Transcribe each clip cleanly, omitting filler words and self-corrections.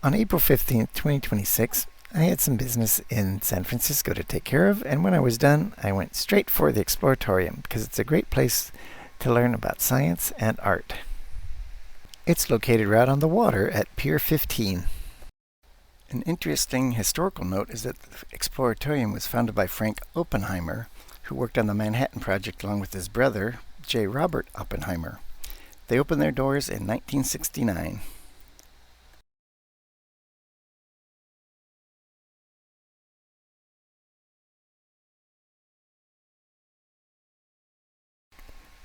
On April 15th, 2026, I had some business in San Francisco to take care of, and when I was done, I went straight for the Exploratorium because it's a great place to learn about science and art. It's located right on the water at Pier 15. An interesting historical note is that the Exploratorium was founded by Frank Oppenheimer, who worked on the Manhattan Project along with his brother, J. Robert Oppenheimer. They opened their doors in 1969.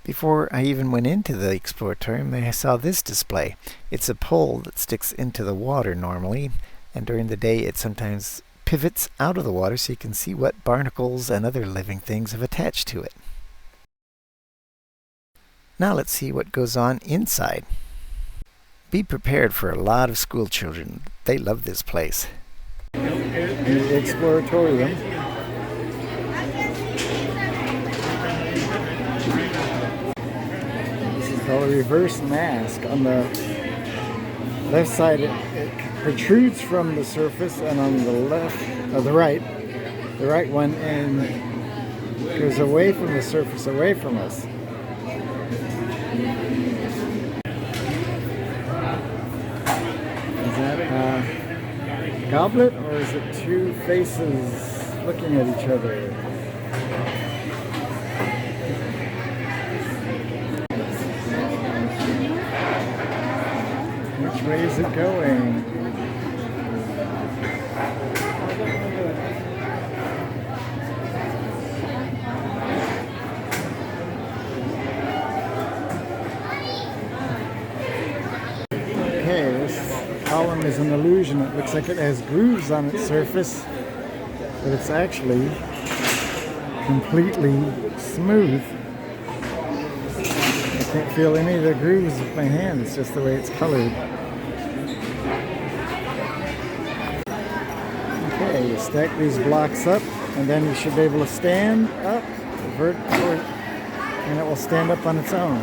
Before I even went into the Exploratorium, I saw this display. It's a pole that sticks into the water normally, and during the day it sometimes pivots out of the water so you can see what barnacles and other living things have attached to it. Now let's see what goes on inside. Be prepared for a lot of school children. They love this place. The Exploratorium. A reverse mask. On the left side it protrudes from the surface, and on the the right one, and goes away from the surface, away from us. Is that a goblet, or is it two faces looking at each other? Which way is it going? Okay, this column is an illusion. It looks like it has grooves on its surface, but it's actually completely smooth. I can't feel any of the grooves with my hand. It's just the way it's colored. Okay, you stack these blocks up, and then you should be able to stand up, revert forward, and it will stand up on its own.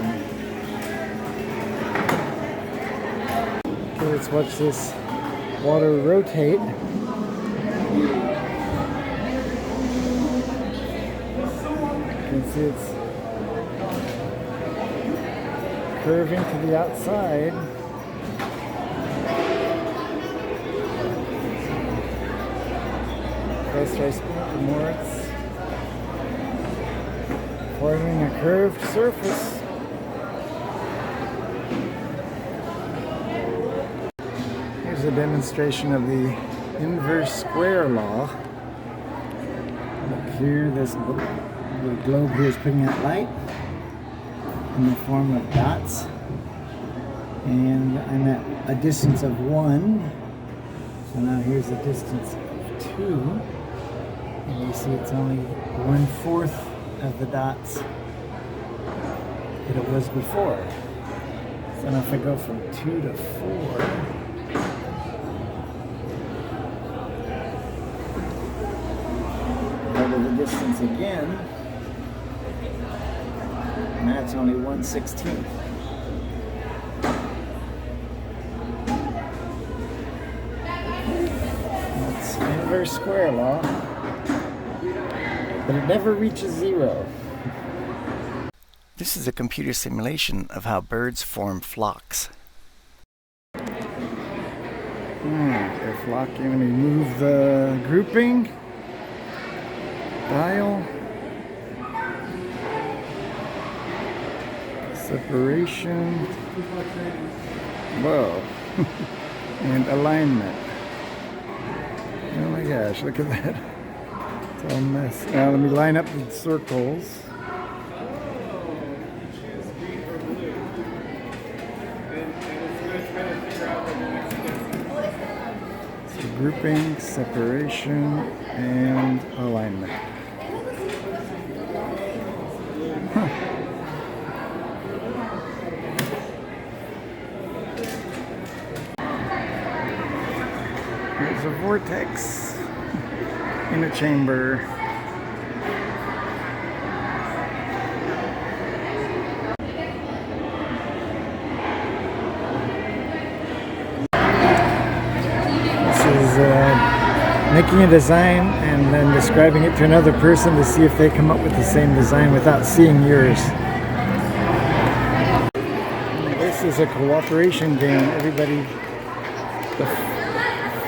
Okay, let's watch this water rotate. You can see it's curving to the outside. Faster I spin it, the more it's forming a curved surface. Here's a demonstration of the inverse square law. Look here, this little globe here is putting out light in the form of dots, and I'm at a distance of 1, so now here's a distance of 2, and you see it's only 1/4 of the dots that it was before. So now if I go from 2 to 4, go to the distance again, and that's only 1/16. That's inverse square law, but it never reaches 0. This is a computer simulation of how birds form flocks. They're flocking. Let me move the grouping dial. Separation. Whoa. And alignment. Oh my gosh, look at that. It's all a mess. Now let me line up the circles. So grouping, separation, and alignment. There's a vortex in a chamber. making a design and then describing it to another person to see if they come up with the same design without seeing yours. This is a cooperation game. Everybody, the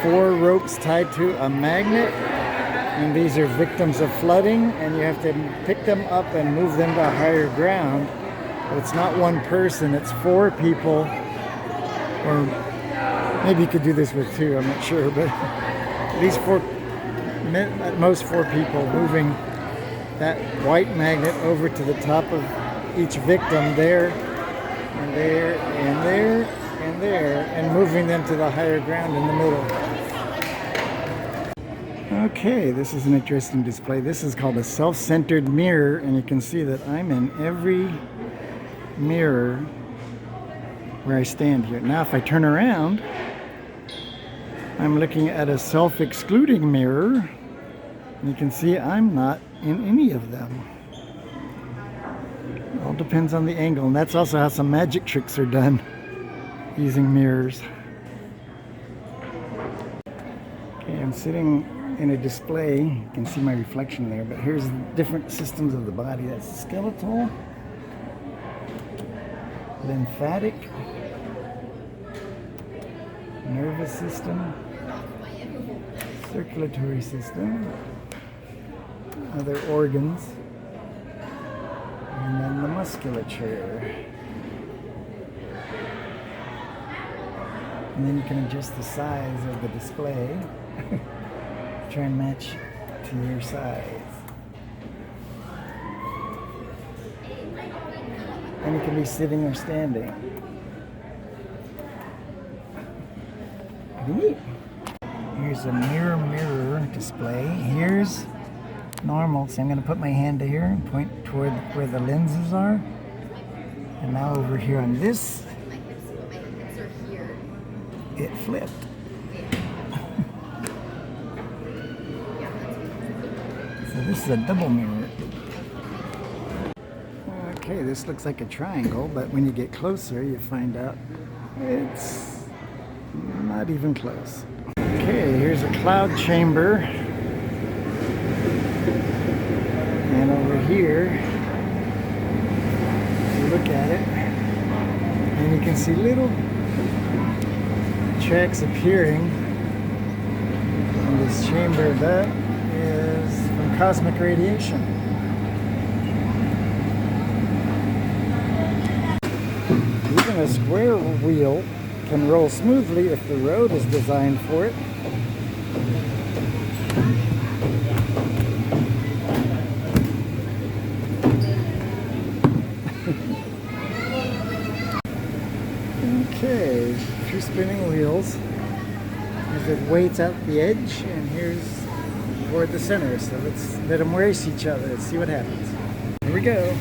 4 ropes tied to a magnet, and these are victims of flooding, and you have to pick them up and move them to higher ground. But it's not one person, it's 4 people, or maybe you could do this with 2, I'm not sure, but at least 4, at most 4 people moving that white magnet over to the top of each victim there, and there, and there, and there, and moving them to the higher ground in the middle. Okay, this is an interesting display. This is called a self-centered mirror, and you can see that I'm in every mirror where I stand here. Now if I turn around, I'm looking at a self-excluding mirror, and you can see I'm not in any of them. It all depends on the angle, and that's also how some magic tricks are done using mirrors. Okay, I'm sitting in a display. You can see my reflection there, but here's the different systems of the body. That's skeletal, lymphatic, nervous system, circulatory system, other organs, and then the musculature. And then you can adjust the size of the display. Try and match to your size. And you can be sitting or standing. Neat. Here's a mirror display. Here's normal, so I'm going to put my hand here and point toward where the lenses are. And now over here on this, it flipped. So this is a double mirror. Okay, this looks like a triangle, but when you get closer, you find out it's not even close. Okay, here's a cloud chamber. And over here, you look at it, and you can see little tracks appearing in this chamber. That is from cosmic radiation. Even a square wheel can roll smoothly if the road is designed for it. Okay, 2 spinning wheels. There's the weights out the edge, and here's toward the center. So let's let them race each other. Let's see what happens. Here we go.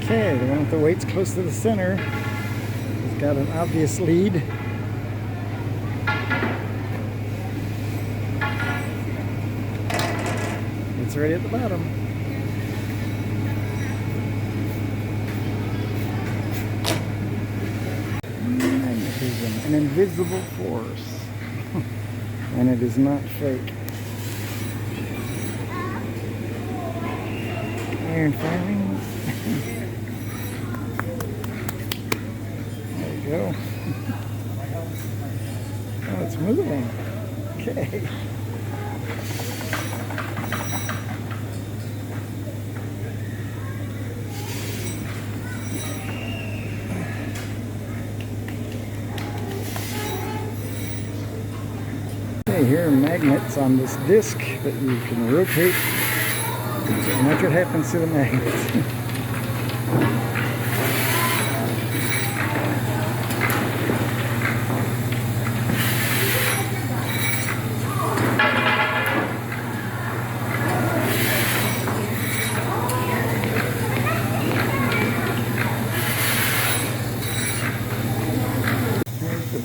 Okay, the one with the weights close to the center has got an obvious lead. It's right at the bottom. Magnetism, an invisible force. And it is not fake. Iron filings. There you go. Oh, it's moving. Okay. Here are magnets on this disc that you can rotate, and watch what happens to the magnets.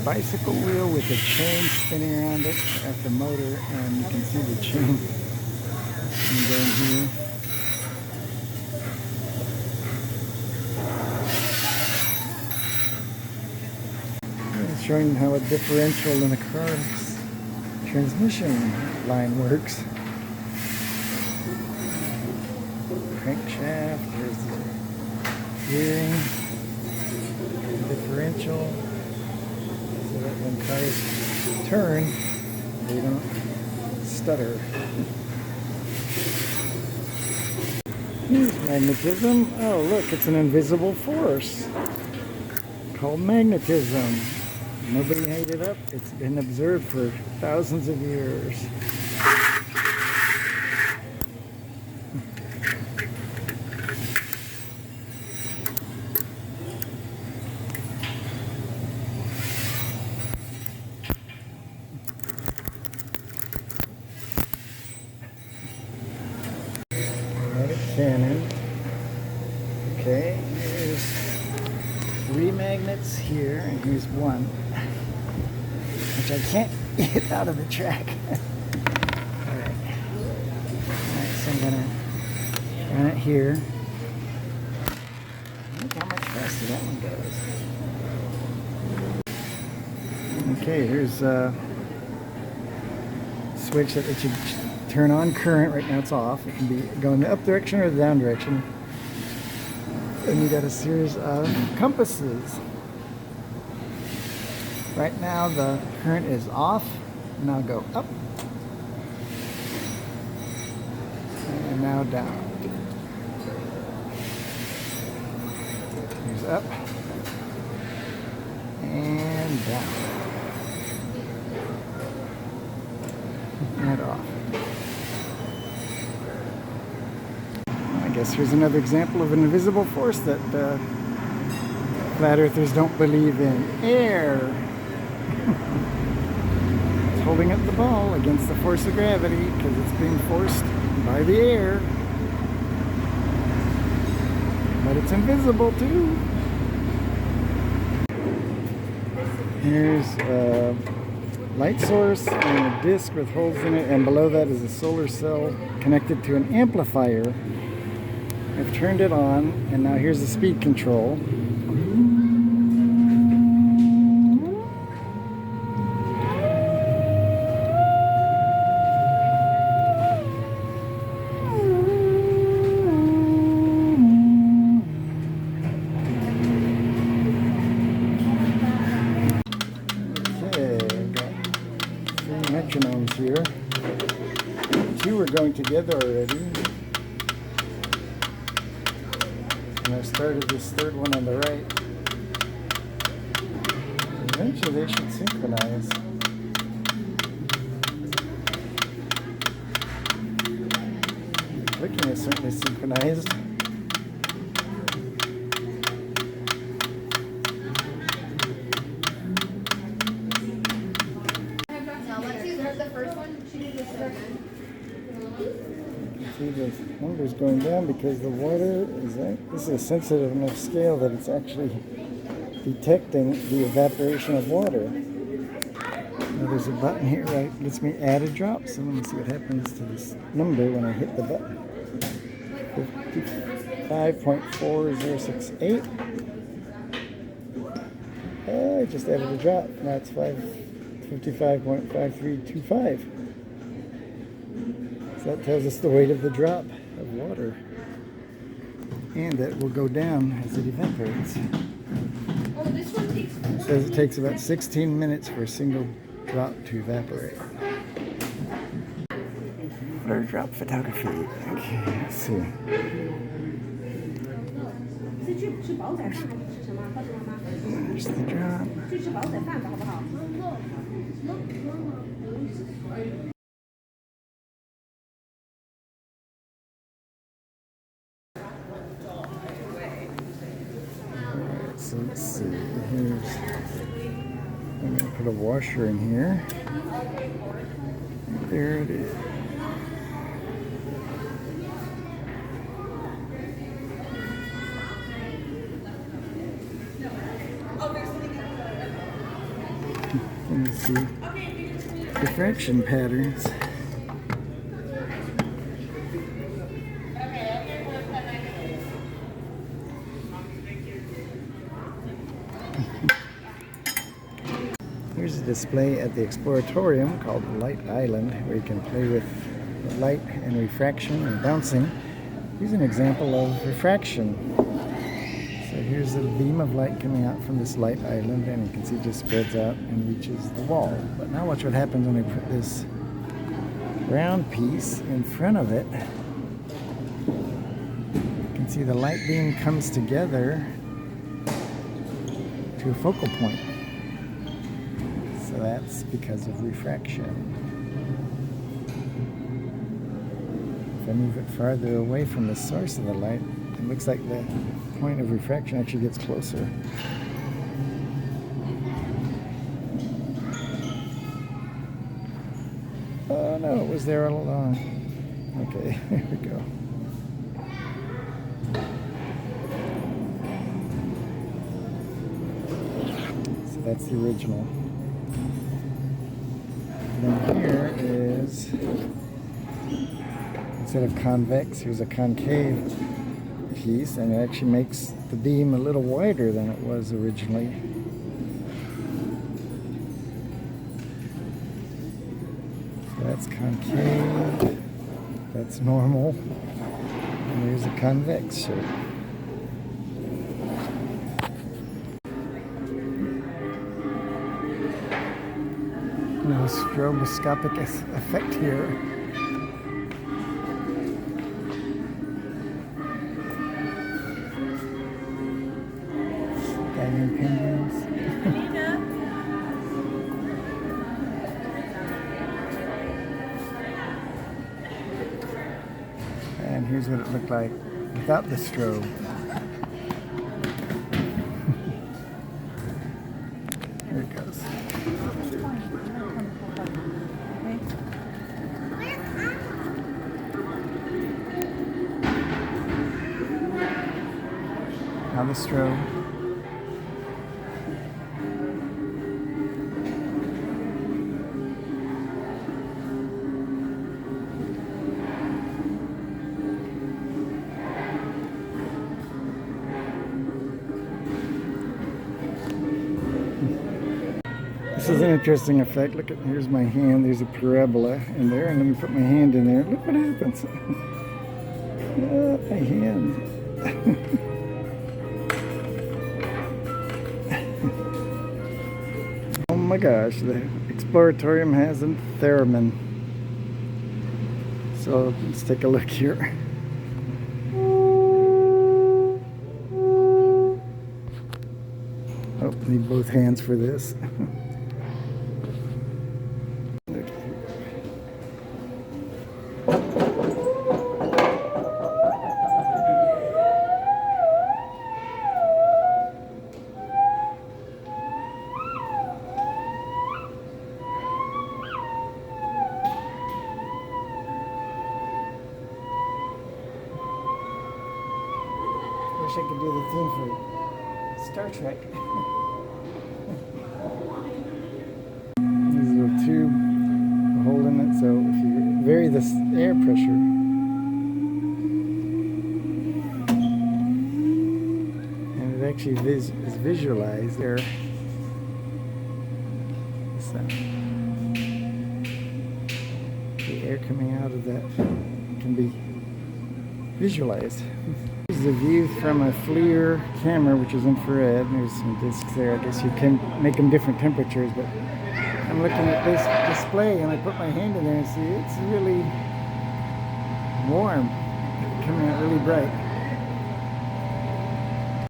Bicycle wheel with a chain spinning around it at the motor, and you can see the chain down here. showing how a differential in a car's transmission line works. Crankshaft, there's the gearing, differential, so that when cars turn, they don't stutter. Here's magnetism. Oh look, it's an invisible force called magnetism. Nobody made it up. It's been observed for thousands of years. Cannon. Okay, here's 3 magnets here, and here's one, which I can't get out of the track. Alright, so I'm gonna run it here. Look how much faster that one goes. Okay, here's a switch that lets you turn on current. Right now it's off. It can be going the up direction or the down direction. And you got a series of compasses. Right now the current is off. Now go up. And now down. Here's up. And down. And off. I guess here's another example of an invisible force that flat earthers don't believe in. Air. It's holding up the ball against the force of gravity because it's being forced by the air. But it's invisible too. Here's a light source and a disc with holes in it, and below that is a solar cell connected to an amplifier. I've turned it on, and now here's the speed control. Okay, I've got 3 metronomes here. 2 are going together already. And I started this third one on the right. Eventually they should synchronize. Clicking is certainly synchronized. See the numbers going down because the water is this is a sensitive enough scale that it's actually detecting the evaporation of water. Now there's a button here that lets me add a drop, so let me see what happens to this number when I hit the button. 55.4068. I just added a drop. Now it's 55.5325. That tells us the weight of the drop of water, and that will go down as it evaporates. It says it takes about 16 minutes for a single drop to evaporate. Water drop photography. Okay, let's see. There's the drop. So let's see, here's, I'm going to put a washer in here. There it is. Let me see, diffraction patterns. display at the Exploratorium called Light Island, where you can play with light and refraction and bouncing. Here's an example of refraction. So here's a beam of light coming out from this light island, and you can see it just spreads out and reaches the wall. But now watch what happens when I put this round piece in front of it. You can see the light beam comes together to a focal point. So that's because of refraction. If I move it farther away from the source of the light, it looks like the point of refraction actually gets closer. Oh no, it was there all along. Okay, here we go. So that's the original. Then here is, instead of convex, here's a concave piece, and it actually makes the beam a little wider than it was originally. So that's concave, that's normal, and here's a convex shape. No stroboscopic effect here. Diamond penguins. And here's what it looked like without the strobe. Here it goes. Now the strobe. This is an interesting effect. Look at, here's my hand, there's a parabola in there, and let me put my hand in there. Look what happens. Oh, my hand. Oh my gosh, the Exploratorium has a theremin. So let's take a look here. Oh, need both hands for this. Wish I could do the theme for Star Trek. There's a little tube holding it, so if you vary the air pressure, and it actually is visualized there. So the air coming out of that can be visualized. This is a view from a FLIR camera, which is infrared. There's some discs there. I guess you can make them different temperatures, but I'm looking at this display and I put my hand in there and see it's really warm, coming out really bright.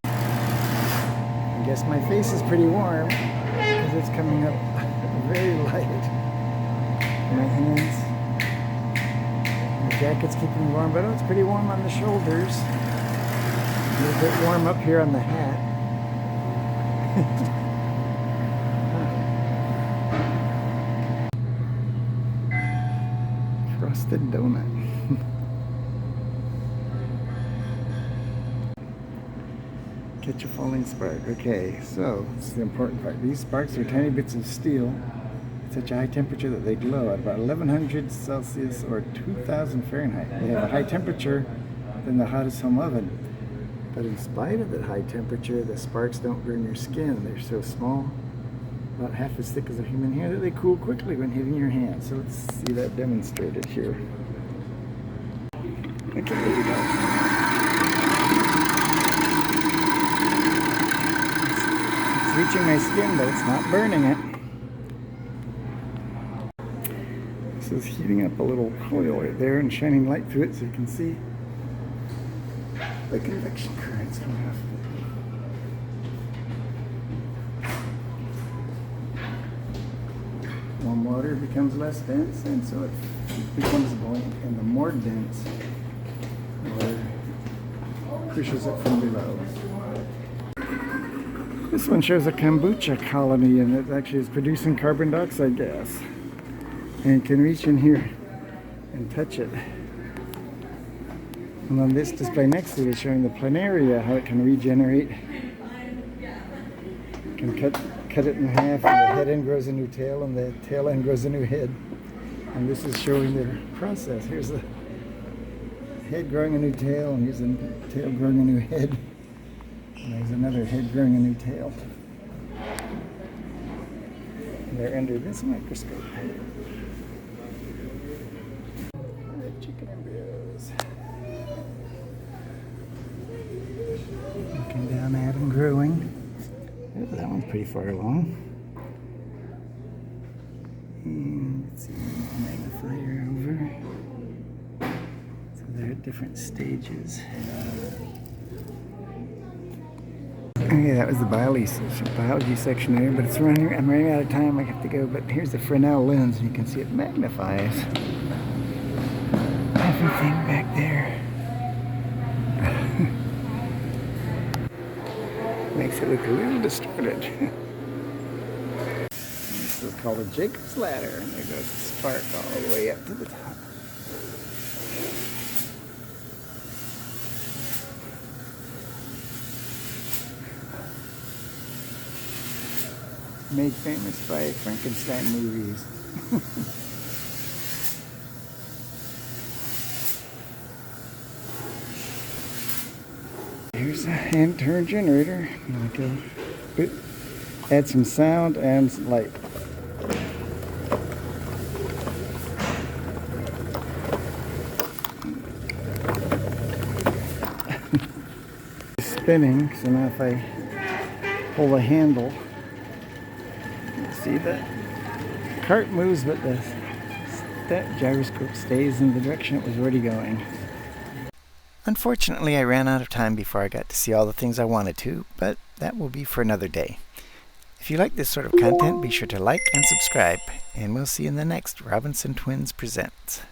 I guess my face is pretty warm because it's coming up very light. My hands. The jacket's keeping me warm, but it's pretty warm on the shoulders. A little bit warm up here on the hat. Frosted donut. Catch a falling spark. Okay, so this is the important part. These sparks are tiny bits of steel at such a high temperature that they glow at about 1100 Celsius or 2000 Fahrenheit. They have a high temperature than the hottest home oven. But in spite of that high temperature, the sparks don't burn your skin. They're so small about half as thick as a human hair, that they cool quickly when hitting your hand. So let's see that demonstrated here. Okay, there we go. It's reaching my skin, but it's not burning it. This is heating up a little coil right there and shining light through it so you can see the convection currents coming off of it. Warm water becomes less dense, and so it becomes buoyant, and the more dense, the water pushes it from below. This one shows a kombucha colony, and it actually is producing carbon dioxide gas. And you can reach in here and touch it. And on this display next to it is showing the planaria, how it can regenerate. You can cut it in half, and the head end grows a new tail, and the tail end grows a new head. And this is showing the process. Here's the head growing a new tail, and here's the tail growing a new head. And there's another head growing a new tail. And they're under this microscope. Chicken embryos. Looking down at them growing. Oh, that one's pretty far along. And let's see, magnifier over. So they're at different stages. Okay, that was the biology section there, but I'm running out of time. I have to go, but here's the Fresnel lens, and you can see it magnifies everything back there. Makes it look a little distorted. This is called a Jacob's ladder, and there goes the spark all the way up to the top. Made famous by Frankenstein movies. Here's a hand turn generator. I'm gonna go add some sound and some light. It's spinning, so now if I pull the handle, see that cart moves, but that gyroscope stays in the direction it was already going. Unfortunately, I ran out of time before I got to see all the things I wanted to, but that will be for another day. If you like this sort of content, be sure to like and subscribe, and we'll see you in the next Robinson Twins Presents.